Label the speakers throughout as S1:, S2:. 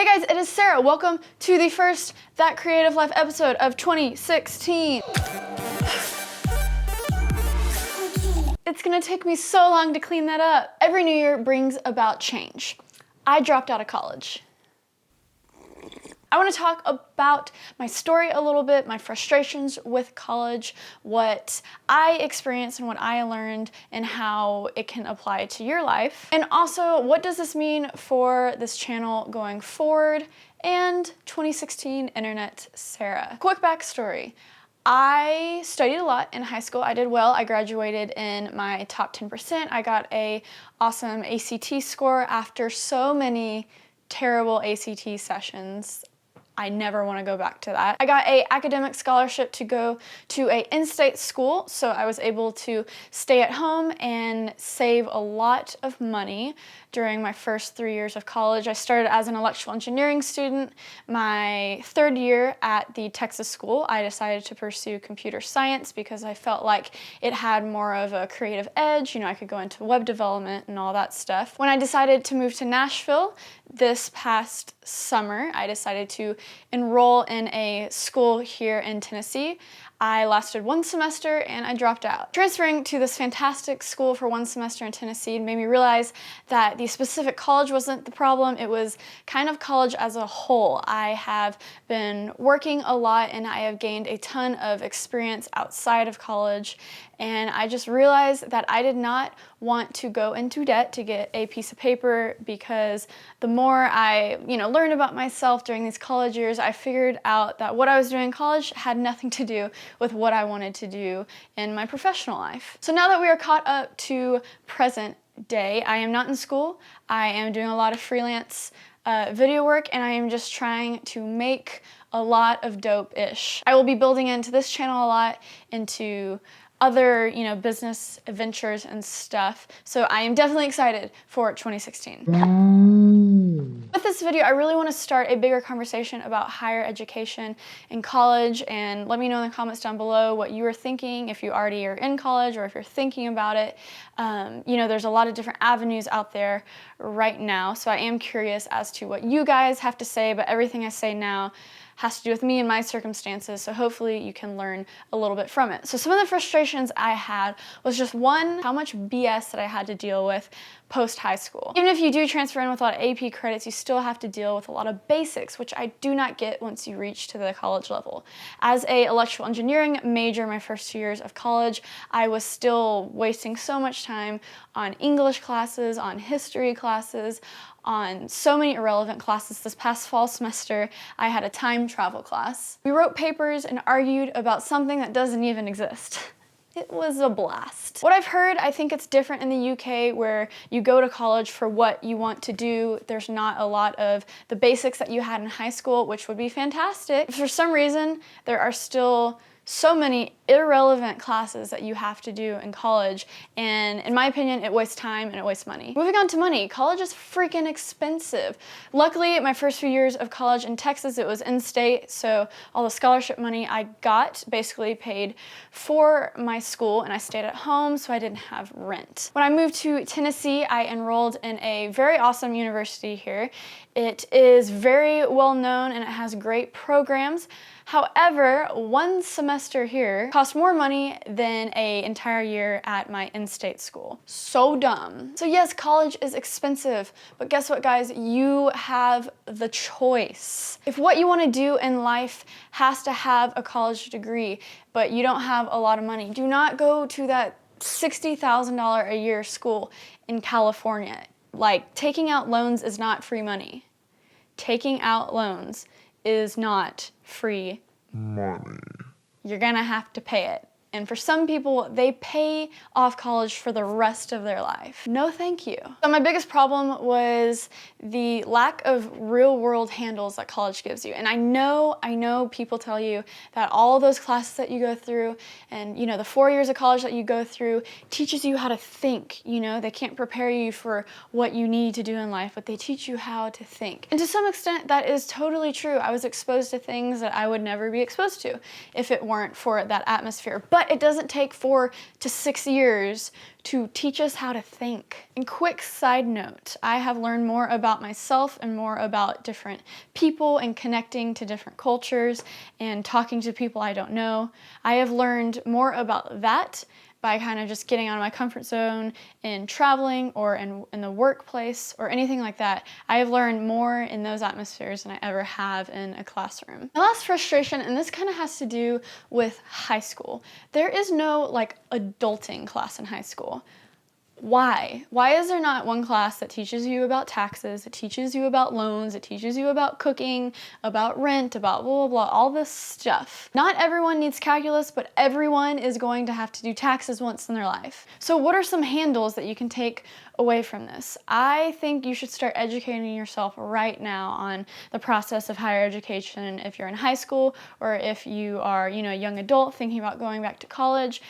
S1: Hey guys, it is Sarah. Welcome to the first That Creative Life episode of 2016. It's gonna take me so long to clean that up. Every new year brings about change. I dropped out of college. I want to talk about my story a little bit, my frustrations with college, what I experienced and what I learned, and how it can apply to your life. And also, what does this mean for this channel going forward and 2016 Internet Sarah. Quick backstory. I studied a lot in high school. I did well. I graduated in my top 10%. I got an awesome ACT score after so many terrible ACT sessions. I never want to go back to that. I got an academic scholarship to go to an in-state school, so I was able to stay at home and save a lot of money during my first 3 years of college. I started as an electrical engineering student. My third year at the Texas school, I decided to pursue computer science because I felt like it had more of a creative edge. You know, I could go into web development and all that stuff. When I decided to move to Nashville this past summer, I decided to enroll in a school here in Tennessee. I lasted one semester and I dropped out. Transferring to this fantastic school for one semester in Tennessee made me realize that the specific college wasn't the problem, it was kind of college as a whole. I have been working a lot and I have gained a ton of experience outside of college, and I just realized that I did not want to go into debt to get a piece of paper, because the more I learned about myself during these college years, I figured out that what I was doing in college had nothing to do with what I wanted to do in my professional life. So now that we are caught up to present day, I am not in school. I am doing a lot of freelance video work, and I am just trying to make a lot of dope-ish. I will be building into this channel a lot, into other, business adventures and stuff. So I am definitely excited for 2016. With this video, I really want to start a bigger conversation about higher education and college, and let me know in the comments down below what you are thinking, if you already are in college or if you're thinking about it. There's a lot of different avenues out there right now, so I am curious as to what you guys have to say, but everything I say now has to do with me and my circumstances, so hopefully you can learn a little bit from it. So some of the frustrations I had was just one, how much BS that I had to deal with post-high school. Even if you do transfer in with a lot of AP credits, you still have to deal with a lot of basics, which I do not get once you reach to the college level. As an electrical engineering major my first 2 years of college, I was still wasting so much time on English classes, on history classes, on so many irrelevant classes. This past fall semester, I had a time travel class. We wrote papers and argued about something that doesn't even exist. It was a blast. What I've heard, I think it's different in the UK, where you go to college for what you want to do. There's not a lot of the basics that you had in high school, which would be fantastic. For some reason, there are still so many irrelevant classes that you have to do in college, and in my opinion, it wastes time and it wastes money. Moving on to money, college is freaking expensive. Luckily, my first few years of college in Texas, it was in-state, so all the scholarship money I got basically paid for my school, and I stayed at home, so I didn't have rent. When I moved to Tennessee, I enrolled in a very awesome university here. It is very well known and it has great programs. However, one semester here cost more money than an entire year at my in-state school. So dumb. So yes, college is expensive, but guess what, guys? You have the choice. If what you want to do in life has to have a college degree, but you don't have a lot of money, do not go to that $60,000 a year school in California. Like, taking out loans is not free money. Taking out loans is not free money. You're gonna have to pay it. And for some people, they pay off college for the rest of their life. No thank you. So my biggest problem was the lack of real world handles that college gives you. And I know people tell you that all those classes that you go through and the 4 years of college that you go through teaches you how to think. They can't prepare you for what you need to do in life, but they teach you how to think. And to some extent, that is totally true. I was exposed to things that I would never be exposed to if it weren't for that atmosphere. But But it doesn't take 4 to 6 years to teach us how to think. And quick side note, I have learned more about myself and more about different people and connecting to different cultures and talking to people I don't know. I have learned more about that by kind of just getting out of my comfort zone in traveling or in the workplace or anything like that. I have learned more in those atmospheres than I ever have in a classroom. My last frustration, and this kind of has to do with high school. There is no like adulting class in high school. Why? Why is there not one class that teaches you about taxes, that teaches you about loans, that teaches you about cooking, about rent, about blah, blah, blah, all this stuff? Not everyone needs calculus, but everyone is going to have to do taxes once in their life. So what are some handles that you can take away from this? I think you should start educating yourself right now on the process of higher education if you're in high school or if you are, a young adult thinking about going back to college.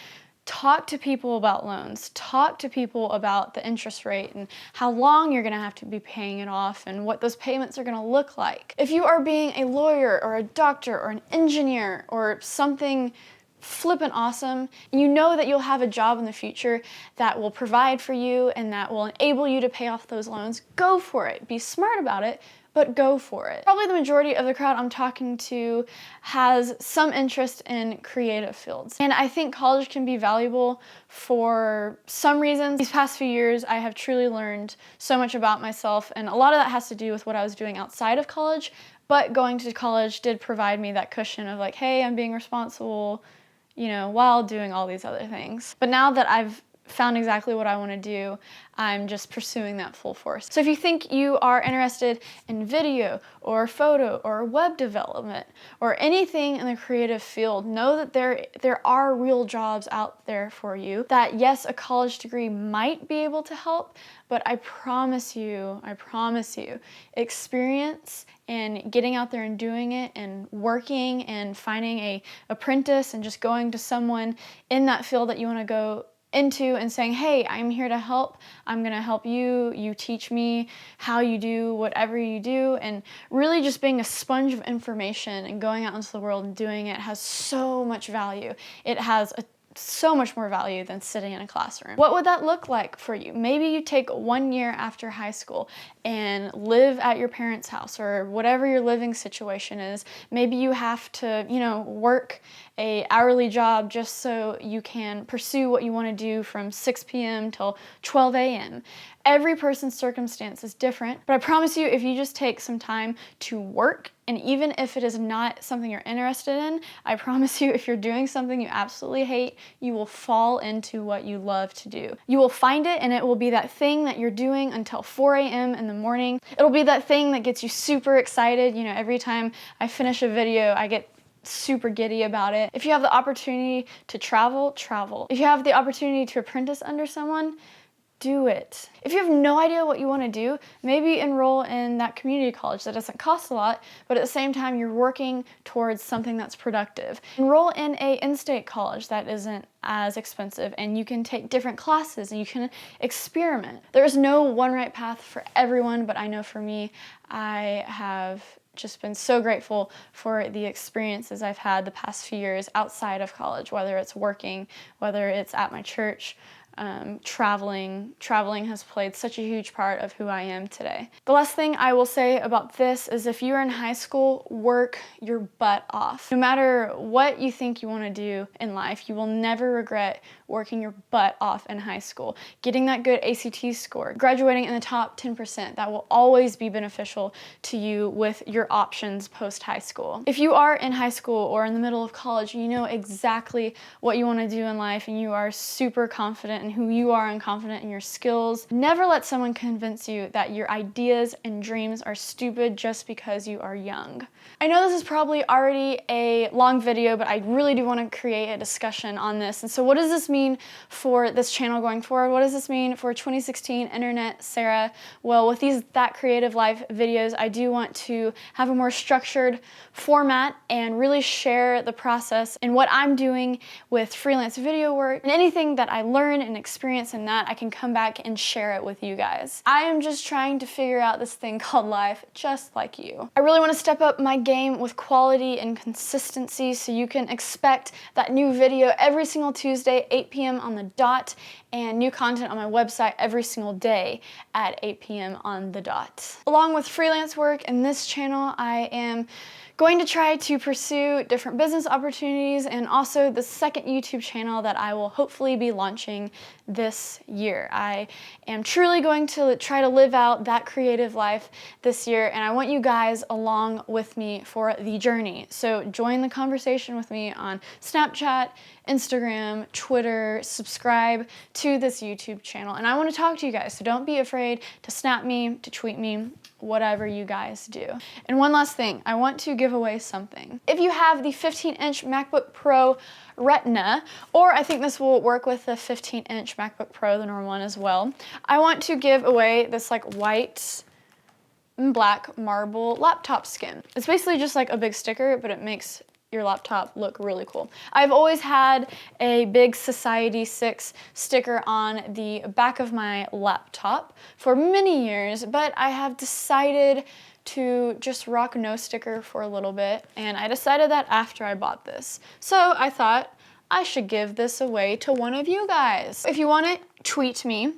S1: Talk to people about loans. Talk to people about the interest rate and how long you're going to have to be paying it off and what those payments are going to look like. If you are being a lawyer or a doctor or an engineer or something flippin' awesome, and you know that you'll have a job in the future that will provide for you and that will enable you to pay off those loans, go for it. Be smart about it, but go for it. Probably the majority of the crowd I'm talking to has some interest in creative fields. And I think college can be valuable for some reasons. These past few years, I have truly learned so much about myself, and a lot of that has to do with what I was doing outside of college, but going to college did provide me that cushion of like, hey, I'm being responsible, while doing all these other things. But now that I've found exactly what I want to do, I'm just pursuing that full force. So if you think you are interested in video or photo or web development or anything in the creative field, know that there are real jobs out there for you. That yes, a college degree might be able to help, but I promise you, experience and getting out there and doing it and working and finding an apprentice and just going to someone in that field that you want to go into and saying, hey, I'm here to help. I'm going to help you. You teach me how you do whatever you do. And really just being a sponge of information and going out into the world and doing it has so much value. It has so much more value than sitting in a classroom. What would that look like for you? Maybe you take 1 year after high school and live at your parents' house or whatever your living situation is. Maybe you have to, work a hourly job just so you can pursue what you want to do from 6 p.m. till 12 a.m. Every person's circumstance is different, but I promise you, if you just take some time to work, and even if it is not something you're interested in, I promise you, if you're doing something you absolutely hate, you will fall into what you love to do. You will find it, and it will be that thing that you're doing until 4 a.m. in the morning. It'll be that thing that gets you super excited. Every time I finish a video, I get super giddy about it. If you have the opportunity to travel. If you have the opportunity to apprentice under someone, do it. If you have no idea what you want to do, maybe enroll in that community college that doesn't cost a lot, but at the same time you're working towards something that's productive. Enroll in a in-state college that isn't as expensive, and you can take different classes and you can experiment. There's no one right path for everyone, but I know for me, I have just been so grateful for the experiences I've had the past few years outside of college, whether it's working, whether it's at my church, traveling has played such a huge part of who I am today. The last thing I will say about this is if you're in high school, work your butt off. No matter what you think you want to do in life, you will never regret working your butt off in high school. Getting that good ACT score, graduating in the top 10%, that will always be beneficial to you with your options post-high school. If you are in high school or in the middle of college, you know exactly what you want to do in life and you are super confident in who you are and confident in your skills. Never let someone convince you that your ideas and dreams are stupid just because you are young. I know this is probably already a long video, but I really do want to create a discussion on this. And so what does this mean for this channel going forward? What does this mean for 2016 Internet Sarah? Well, with these That Creative Life videos, I do want to have a more structured format and really share the process and what I'm doing with freelance video work and anything that I learn and and experience in that, I can come back and share it with you guys. I am just trying to figure out this thing called life, just like you. I really want to step up my game with quality and consistency, so you can expect that new video every single Tuesday, 8 p.m. on the dot, and new content on my website every single day at 8 p.m. on the dot. Along with freelance work and this channel, I am going to try to pursue different business opportunities, and also the second YouTube channel that I will hopefully be launching this year. I am truly going to try to live out that creative life this year, and I want you guys along with me for the journey. So join the conversation with me on Snapchat, Instagram, Twitter, subscribe to this YouTube channel, and I want to talk to you guys, so don't be afraid to snap me, to tweet me, whatever you guys do. And one last thing, I want to give away something. If you have the 15-inch MacBook Pro Retina, or I think this will work with the 15-inch MacBook Pro, the normal one as well, I want to give away this like white and black marble laptop skin. It's basically just like a big sticker, but it makes your laptop look really cool. I've always had a big Society 6 sticker on the back of my laptop for many years, but I have decided to just rock no sticker for a little bit, and I decided that after I bought this. So I thought I should give this away to one of you guys. If you want it, tweet me.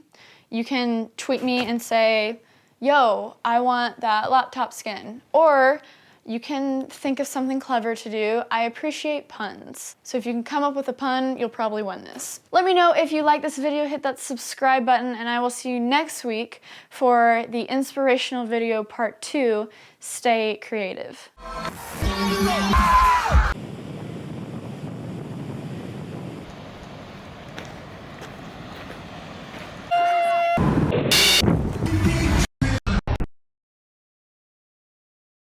S1: You can tweet me and say, yo, I want that laptop skin. Or you can think of something clever to do. I appreciate puns. So if you can come up with a pun, you'll probably win this. Let me know if you like this video, hit that subscribe button, and I will see you next week for the inspirational video part 2, Stay Creative.